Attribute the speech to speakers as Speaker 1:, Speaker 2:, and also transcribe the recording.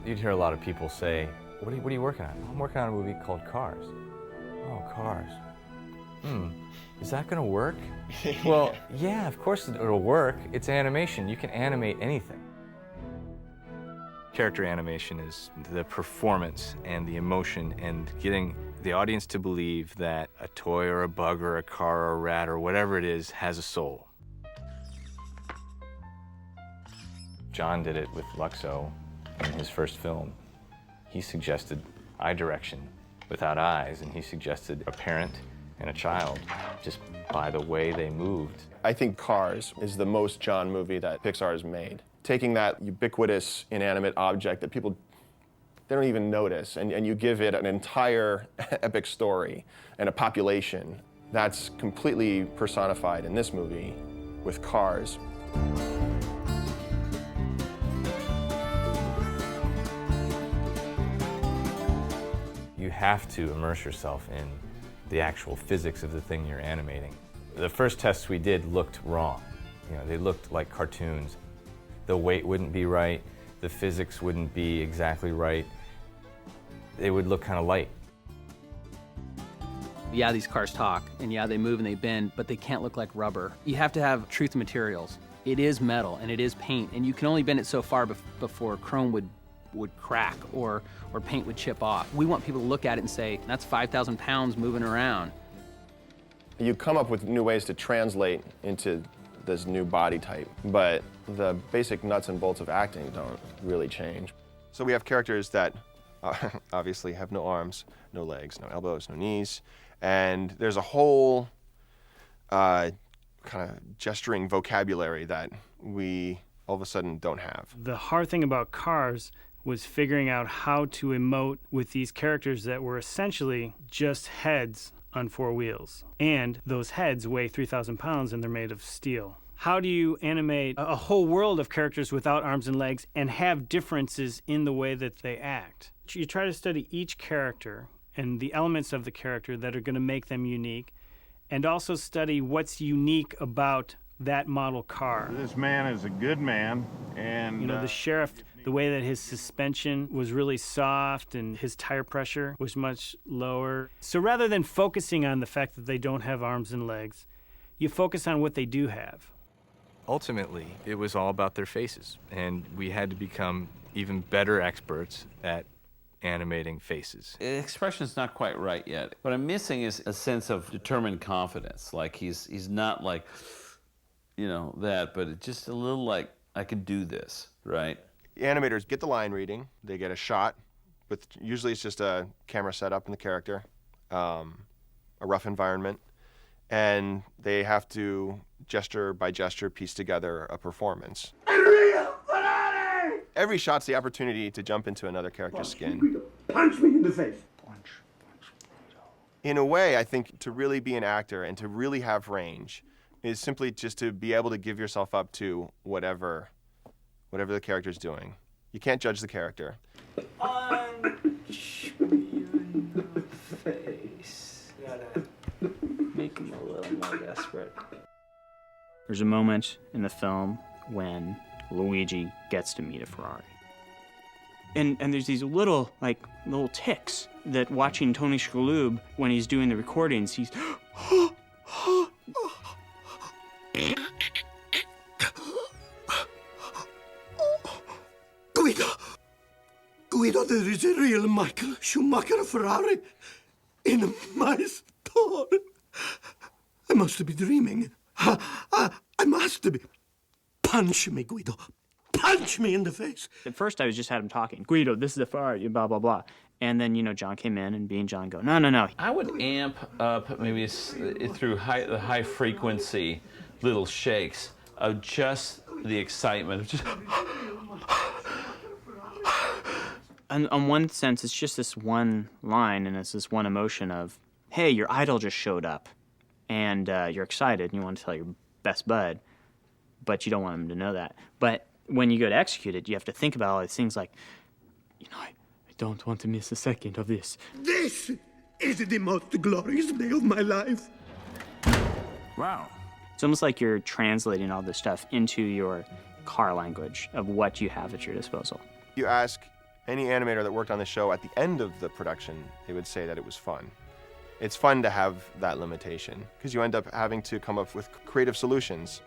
Speaker 1: You'd hear a lot of people say, what are you working on? I'm working on a movie called Cars. Oh, Cars. Is that gonna work? Well, yeah, of course it'll work. It's animation. You can animate anything. Character animation is the performance and the emotion and getting the audience to believe that a toy or a bug or a car or a rat or whatever it is has a soul. John did it with Luxo in his first film. He suggested eye direction without eyes, and he suggested a parent and a child just by the way they moved.
Speaker 2: I think Cars is the most John movie that Pixar has made. Taking that ubiquitous inanimate object that people they don't even notice, and you give it an entire epic story and a population that's completely personified in this movie with Cars.
Speaker 1: You have to immerse yourself in the actual physics of the thing you're animating. The first tests we did looked wrong. They looked like cartoons. The weight wouldn't be right, the physics wouldn't be exactly right. They would look kind of light.
Speaker 3: Yeah, these cars talk, and yeah, they move and they bend, but they can't look like rubber. You have to have truth materials. It is metal and it is paint, and you can only bend it so far before chrome would crack or paint would chip off. We want people to look at it and say, that's 5,000 pounds moving around.
Speaker 2: You come up with new ways to translate into this new body type, but the basic nuts and bolts of acting don't really change. So we have characters that obviously have no arms, no legs, no elbows, no knees, and there's a whole kind of gesturing vocabulary that we all of a sudden don't have.
Speaker 4: The hard thing about Cars was figuring out how to emote with these characters that were essentially just heads on four wheels. And those heads weigh 3,000 pounds and they're made of steel. How do you animate a whole world of characters without arms and legs and have differences in the way that they act? You try to study each character and the elements of the character that are going to make them unique, and also study what's unique about that model car.
Speaker 5: This man is a good man, and...
Speaker 4: the sheriff, the way that his suspension was really soft and his tire pressure was much lower. So rather than focusing on the fact that they don't have arms and legs, you focus on what they do have.
Speaker 1: Ultimately, it was all about their faces, and we had to become even better experts at animating faces.
Speaker 6: Expression's not quite right yet. What I'm missing is a sense of determined confidence. Like he's not like, that, but it's just a little like, I can do this, right?
Speaker 2: The animators get the line reading, they get a shot, with usually it's just a camera setup in the character, a rough environment, and they have to gesture by gesture piece together a performance. Every shot's the opportunity to jump into another character's skin.
Speaker 7: Punch me in the face. Punch.
Speaker 2: In a way, I think to really be an actor and to really have range is simply just to be able to give yourself up to whatever the character's doing. You can't judge the character.
Speaker 7: Punch me in the face.
Speaker 3: Make him a little more desperate.
Speaker 8: There's a moment in the film when Luigi gets to meet a Ferrari. And there's these little ticks that watching Tony Shalhoub, when he's doing the recordings, he's...
Speaker 7: Guido, there is a real Michael Schumacher Ferrari in my store. I must be dreaming. I must be. Punch me, Guido. Punch me in the face.
Speaker 8: At first, I just had him talking. Guido, this is a Ferrari, blah, blah, blah. And then, John came in, and being John go, no.
Speaker 6: I would amp up maybe through the high frequency little shakes of just the excitement of just...
Speaker 8: And on one sense, it's just this one line, and it's this one emotion of, hey, your idol just showed up, and you're excited, and you want to tell your best bud, but you don't want him to know that. But when you go to execute it, you have to think about all these things like, I don't want to miss a second of this.
Speaker 7: This is the most glorious day of my life.
Speaker 8: Wow. It's almost like you're translating all this stuff into your car language of what you have at your disposal.
Speaker 2: You ask Any animator that worked on the show, at the end of the production, they would say that it was fun. It's fun to have that limitation because you end up having to come up with creative solutions.